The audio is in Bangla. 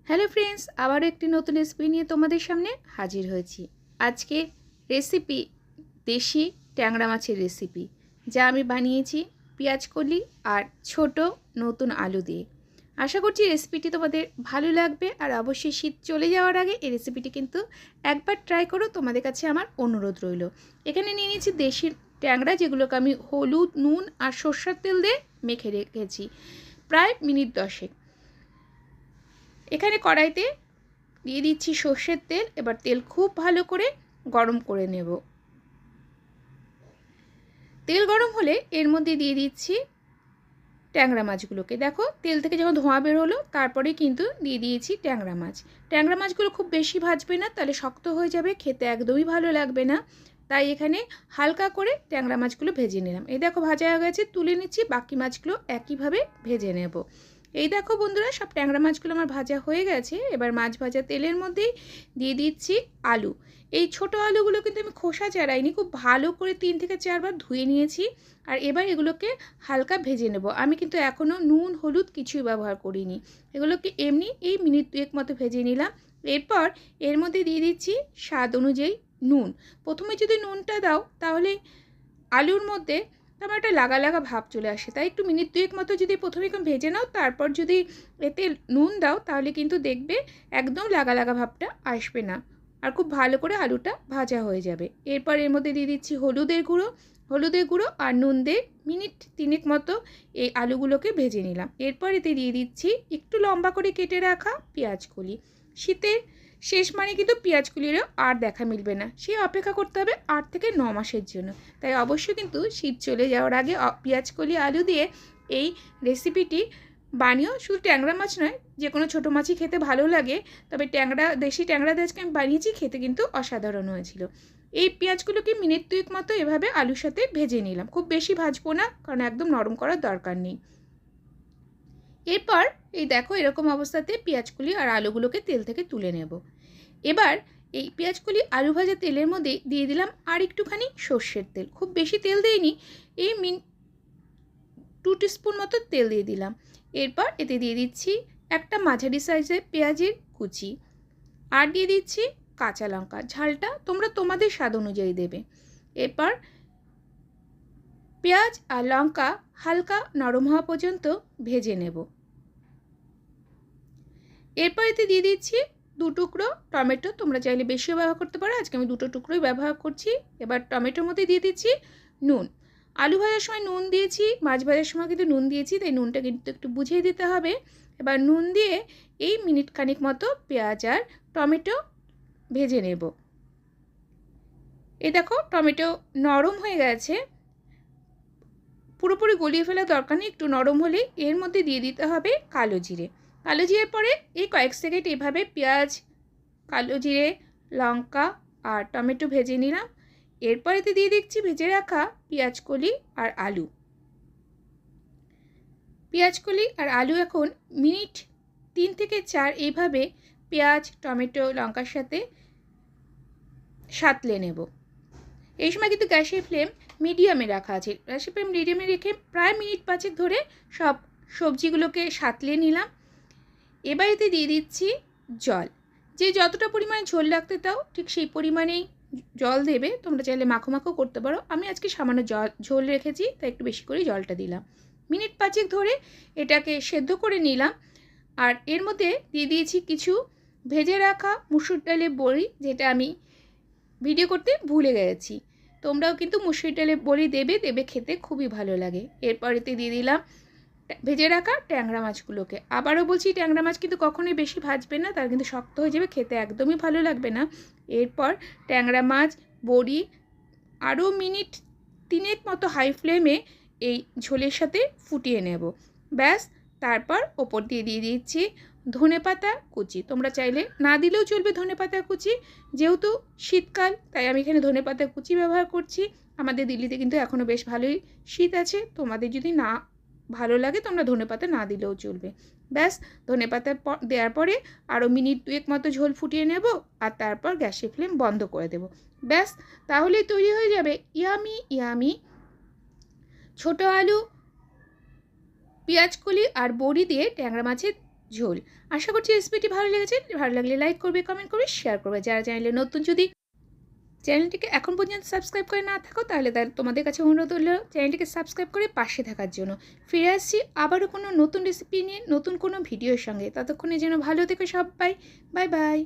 হ্যালো ফ্রেন্ডস, আবারও একটি নতুন রেসিপি নিয়ে তোমাদের সামনে হাজির হয়েছি। আজকে রেসিপি দেশি ট্যাংরা মাছের রেসিপি, যা আমি বানিয়েছি পেঁয়াজকলি আর ছোট নতুন আলু দিয়ে। আশা করছি রেসিপিটি তোমাদের ভালো লাগবে, আর অবশ্যই শীত চলে যাওয়ার আগে এই রেসিপিটি কিন্তু একবার ট্রাই করো, তোমাদের কাছে আমার অনুরোধ রইল। এখানে নিয়ে নিয়েছি দেশি ট্যাংরা, যেগুলোকে আমি হলুদ, নুন আর সর্ষের তেল দিয়ে মেখে রেখেছি প্রায় মিনিট 10। এখানে কড়াইতে দিয়ে দিচ্ছি সর্ষের তেল। এবার তেল খুব ভালো করে গরম করে নেব। তেল গরম হলে এর মধ্যে দিয়ে দিচ্ছি ট্যাংরা মাছগুলোকে। দেখো, তেল থেকে যখন ধোঁয়া বের হলো তারপরে কিন্তু দিয়ে দিয়েছি ট্যাংরা মাছ। ট্যাংরা মাছগুলো খুব বেশি ভাজবে না, তাহলে শক্ত হয়ে যাবে, খেতে একদমই ভালো লাগবে না। তাই এখানে হালকা করে ট্যাংরা মাছগুলো ভেজে নিলাম। এই দেখো ভাজা হয়ে গেছে, তুলে নিচ্ছি। বাকি মাছগুলো একইভাবে ভেজে নেব। এই দেখো বন্ধুরা, সব ট্যাংরা মাছগুলো আমার ভাজা হয়ে গেছে। এবার মাছ ভাজা তেলের মধ্যেই দিয়ে দিচ্ছি আলু। এই ছোট আলুগুলো কিন্তু আমি খোসা ছাড়াইনি, খুব ভালো করে 3 থেকে 4 বার ধুয়ে নিয়েছি। আর এবার এগুলোকে হালকা ভেজে নেব। আমি কিন্তু এখনও নুন হলুদ কিছুই ব্যবহার করিনি, এগুলোকে এমনি এই মিনিট 2 মতো ভেজে নিলাম। এরপর এর মধ্যে দিয়ে দিচ্ছি স্বাদ অনুযায়ী নুন। প্রথমে যদি নুনটা দাও তাহলে আলুর মধ্যে তেমন একটা লাগা লাগা ভাব চলে আসে, তাই একটু মিনিট 2 মতো যদি প্রথমে একটু ভেজে নাও, তারপর যদি এতে নুন দাও তাহলে কিন্তু দেখবে একদম লাগা লাগা ভাবটা আসবে না, আর খুব ভালো করে আলুটা ভাজা হয়ে যাবে। এরপর এর মধ্যে দিয়ে দিচ্ছি হলুদের গুঁড়ো আর নুন দিয়ে মিনিট 3 মতো এই আলুগুলোকে ভেজে নিলাম। এরপর এতে দিয়ে দিচ্ছি একটু লম্বা করে কেটে রাখা পেঁয়াজকলি। শীতের শেষ মানে কিন্তু পেঁয়াজকলিরও আর দেখা মিলবে না, সে অপেক্ষা করতে হবে 8 থেকে 9 মাসের জন্য। তাই অবশ্যই কিন্তু শীত চলে যাওয়ার আগে পেঁয়াজকলি আলু দিয়ে এই রেসিপিটি বানিয়েও। শুধু ট্যাংরা মাছ নয়, যে কোনো ছোটো মাছই খেতে ভালো লাগে, তবে দেশি ট্যাংরা দিয়ে আজকে আমি বানিয়েছি, খেতে কিন্তু অসাধারণ হয়েছিল। এই পেঁয়াজগুলোকে মিনিট 2 মতো এভাবে আলুর সাথে ভেজে নিলাম। খুব বেশি ভাজবো না, কারণ একদম নরম করার দরকার নেই। এরপর এই দেখো, এরকম অবস্থাতে পেঁয়াজকলি আর আলুগুলোকে তেল থেকে তুলে নেব। এবার এই পেঁয়াজকলি আলু ভাজা তেলের মধ্যে দিয়ে দিলাম আর একটুখানি সর্ষের তেল। খুব বেশি তেল দিইনি, এই 2 টিস্পুন মতো তেল দিয়ে দিলাম। এরপর এতে দিয়ে দিচ্ছি একটা মাঝারি সাইজের পেঁয়াজের কুচি, আর দিয়ে দিচ্ছি কাঁচা লঙ্কা। ঝালটা তোমরা তোমাদের স্বাদ অনুযায়ী দেবে। এরপর পেঁয়াজ আর লঙ্কা হালকা নরম হওয়া পর্যন্ত ভেজে নেব। এরপর এতে দিয়ে দিচ্ছি 2 টুকরো টমেটো। তোমরা চাইলে বেশিও ব্যবহার করতে পারো, আজকে আমি 2 টুকরোই ব্যবহার করছি। এবার টমেটোর মধ্যে দিয়ে দিচ্ছি নুন। আলু ভাজার সময় নুন দিয়েছি, মাছ ভাজার সময় কিন্তু নুন দিয়েছি, তাই নুনটা কিন্তু একটু বুঝিয়ে দিতে হবে। এবার নুন দিয়ে এই মিনিট খানিক মতো পেঁয়াজ আর টমেটো ভেজে নেব। এই দেখো, টমেটো নরম হয়ে গেছে, পুরোপুরি গলিয়ে ফেলা দরকার নেই, একটু নরম হলেই এর মধ্যে দিয়ে দিতে হবে কালো জিরে। কালো জিরের পরে এই কয়েক সেকেন্ড এভাবে পেঁয়াজ, কালো জিরে, লঙ্কা আর টমেটো ভেজে নিলাম। এরপর এতে দিয়ে দিচ্ছি ভেজে রাখা পেঁয়াজকলি আর আলু। পেঁয়াজকলি আর আলু এখন মিনিট 3 থেকে 4 এইভাবে পেঁয়াজ, টমেটো, লঙ্কার সাথে সাঁতলে নেব। এই সময় কিন্তু গ্যাসের ফ্লেম মিডিয়ামে রাখা আছে। গ্যাসের ফ্লেম মিডিয়ামে রেখে প্রায় মিনিট 5 ধরে সব সবজিগুলোকে সাঁতলে নিলাম। এবার এতে দিয়ে দিচ্ছি জল। যে যতটা পরিমাণে ঝোল রাখতে চাও ঠিক সেই পরিমাণেই জল দেবে। তোমরা চাইলে মাখো মাখো করতে পারো, আমি আজকে সামান্য ঝোল রেখেছি, তাই একটু বেশি করে জলটা দিলাম। মিনিট 5 ধরে এটাকে সেদ্ধ করে নিলাম। আর এর মধ্যে দিয়ে দিয়েছি কিছু ভেজে রাখা মুসুর ডালের বড়ি, যেটা আমি ভিডিও করতে ভুলে গেছি। তোমরাও কিন্তু মুসুর ডালের বড়ি দেবে, খেতে খুবই ভালো লাগে। এরপর এতে দিয়ে দিলাম ভেজে রাখা ট্যাংরা মাছগুলোকে। আবারও বলছি, ট্যাংরা মাছ কিন্তু কখনোই বেশি ভাজবে না, তার কিন্তু শক্ত হয়ে যাবে, খেতে একদমই ভালো লাগবে না। এরপর ট্যাংরা মাছ, বড়ি আরও মিনিট 3 মতো হাই ফ্লেমে এই ঝোলের সাথে ফুটিয়ে নেব। ব্যাস, তারপর ওপর দিয়ে দিচ্ছি ধনেপাতা কুচি। তোমরা চাইলে না দিলেও চলবে ধনেপাতা কুচি, যেহেতু শীতকাল তাই আমি এখানে ধনেপাতা কুচি ব্যবহার করছি। আমাদের দিল্লিতে কিন্তু এখনও বেশ ভালোই শীত আছে, তোমাদের যদি না ভালো লাগে তোমরা ধনেপাতা না দিলেও চলবে। ব্যাস, ধনেপাতা দেওয়ার পরে আরও মিনিট 2 মতো ঝোল ফুটিয়ে নেব, আর তারপর গ্যাসের ফ্লেম বন্ধ করে দেব। ব্যাস, তাহলেই তৈরি হয়ে যাবে ইয়ামি ইয়ামি ছোটো আলু, পেঁয়াজকলি আর বড়ি দিয়ে ট্যাংরা মাছের ঝোল। আশা করছি রেসিপিটি ভালো লেগেছে। ভালো লাগলে লাইক করবে, কমেন্ট করবে, শেয়ার করবে। যারা চ্যানেলে নতুন, যদি চ্যানেলটিকে এখন পর্যন্ত সাবস্ক্রাইব করে না থাকো তাহলে তোমাদের কাছে অনুরোধ হলো চ্যানেলটিকে সাবস্ক্রাইব করে পাশে থাকার জন্য। ফিরে আসছি আবারও কোনো নতুন রেসিপি নিয়ে, নতুন কোনো ভিডিওর সঙ্গে। ততক্ষণে যেন ভালো থেকো সবাই। Bye bye.